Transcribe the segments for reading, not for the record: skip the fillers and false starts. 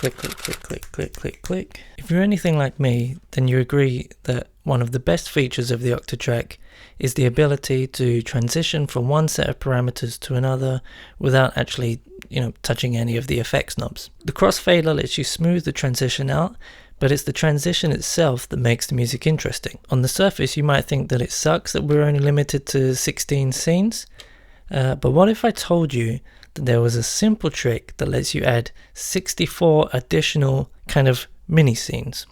click, click, click, click, click, click, click. If you're anything like me, then you agree that one of the best features of the Octatrack is the ability to transition from one set of parameters to another without actually, touching any of the effects knobs. The crossfader lets you smooth the transition out, but it's the transition itself that makes the music interesting. On the surface, you might think that it sucks that we're only limited to 16 scenes, but what if I told you that there was a simple trick that lets you add 64 additional kind of mini scenes?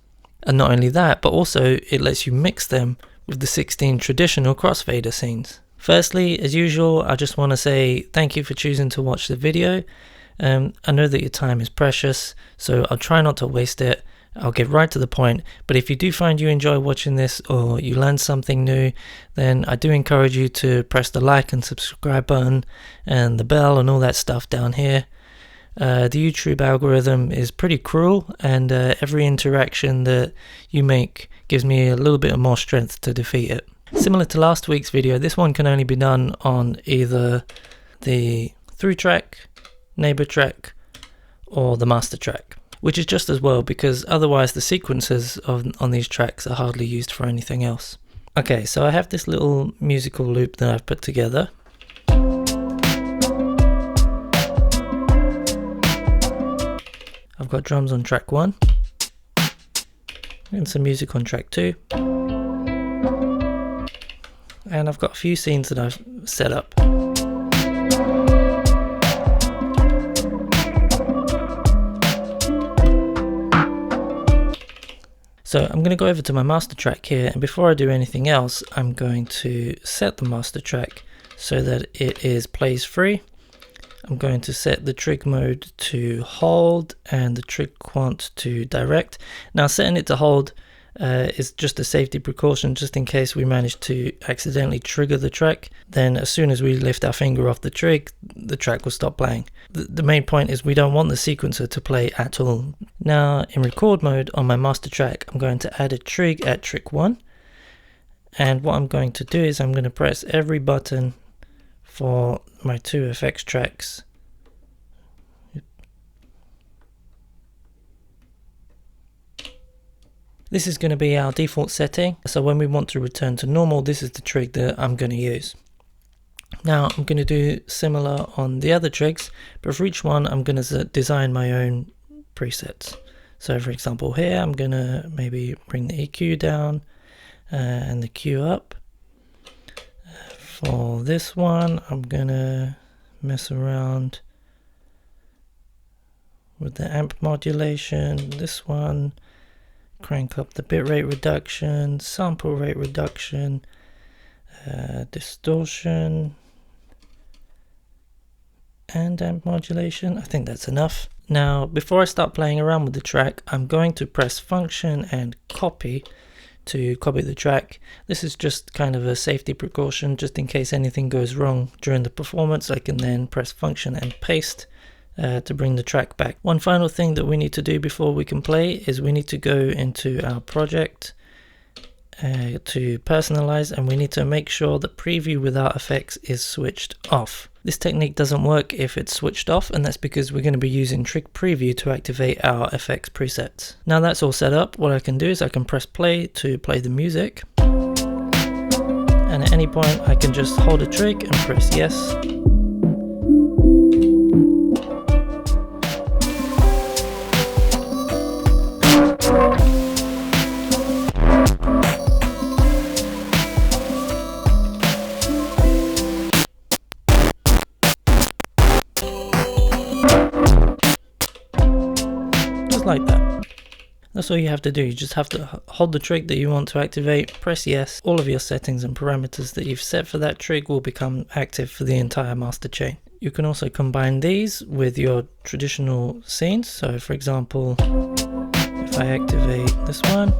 And not only that, but also it lets you mix them with the 16 traditional crossfader scenes. Firstly, as usual, I just want to say thank you for choosing to watch the video. I know that your time is precious, so I'll try not to waste it. I'll get right to the point, but if you do find you enjoy watching this or you learn something new, then I do encourage you to press the like and subscribe button and the bell and all that stuff down here. The YouTube algorithm is pretty cruel, and every interaction that you make gives me a little bit more strength to defeat it. Similar to last week's video, this one can only be done on either the through track, neighbor track, or the master track, which is just as well because otherwise the sequences on these tracks are hardly used for anything else. Okay, so I have this little musical loop that I've put together. I've got drums on track 1 and some music on track 2, and I've got a few scenes that I've set up. So I'm going to go over to my master track here, and before I do anything else, I'm going to set the master track so that it is plays free. I'm going to set the trig mode to hold and the trig quant to direct. Now setting it to hold is just a safety precaution, just in case we manage to accidentally trigger the track. Then as soon as we lift our finger off the trig, the track will stop playing. The main point is we don't want the sequencer to play at all. Now in record mode on my master track, I'm going to add a trig at trig 1, and what I'm going to do is I'm going to press every button for my 2 effects tracks. This is going to be our default setting, so when we want to return to normal, this is the trig that I'm going to use. Now I'm going to do similar on the other trigs, but for each one I'm going to design my own presets. So for example here I'm going to maybe bring the EQ down and the Q up. For this one I'm going to mess around with the amp modulation. This one, crank up the bitrate reduction, sample rate reduction, distortion, and amp modulation. I think that's enough. Now before I start playing around with the track, I'm going to press function and copy to copy the track. This is just kind of a safety precaution, just in case anything goes wrong during the performance. I can then press function and paste to bring the track back. One final thing that we need to do before we can play is we need to go into our project to personalize, and we need to make sure that preview without effects is switched off. This technique doesn't work if it's switched off, and that's because we're going to be using Trig Preview to activate our effects presets. Now that's all set up, what I can do is I can press play to play the music, and at any point I can just hold a trig and press yes. Like that. That's all you have to do. You just have to hold the trig that you want to activate, press yes. All of your settings and parameters that you've set for that trig will become active for the entire master chain. You can also combine these with your traditional scenes. So for example, if I activate this one,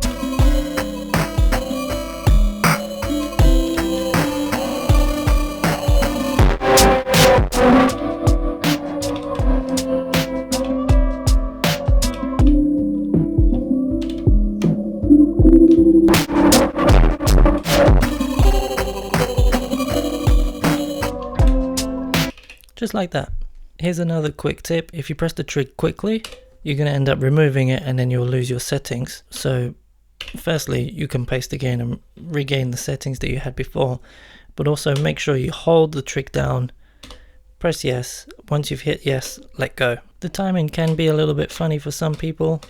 just like that. Here's another quick tip. If you press the trig quickly, you're going to end up removing it and then you'll lose your settings. So firstly, you can paste again and regain the settings that you had before, but also make sure you hold the trig down, press yes. Once you've hit yes, let go. The timing can be a little bit funny for some people,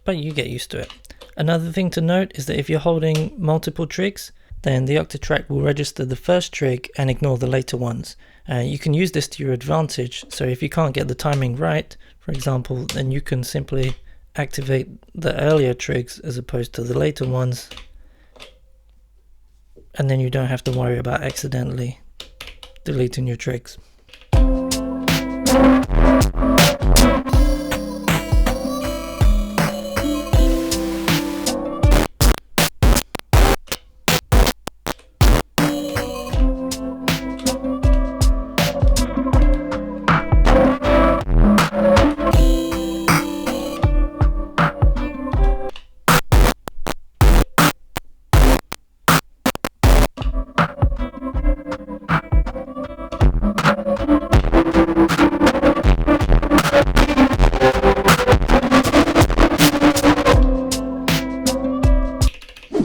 but you get used to it. Another thing to note is that if you're holding multiple trigs, then the Octatrack will register the first trig and ignore the later ones. You can use this to your advantage, so if you can't get the timing right, for example, then you can simply activate the earlier trigs as opposed to the later ones, and then you don't have to worry about accidentally deleting your trigs.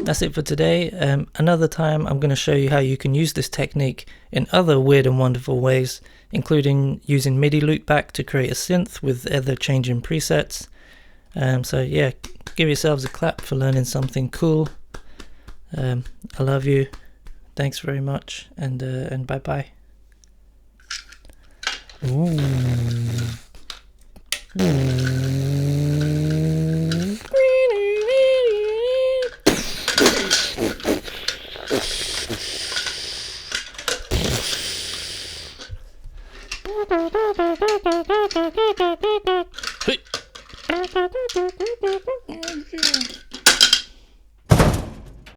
That's it for today. Another time I'm going to show you how you can use this technique in other weird and wonderful ways, including using MIDI loopback to create a synth with other changing presets. So yeah, give yourselves a clap for learning something cool. I love you. Thanks very much, and bye bye. Hey.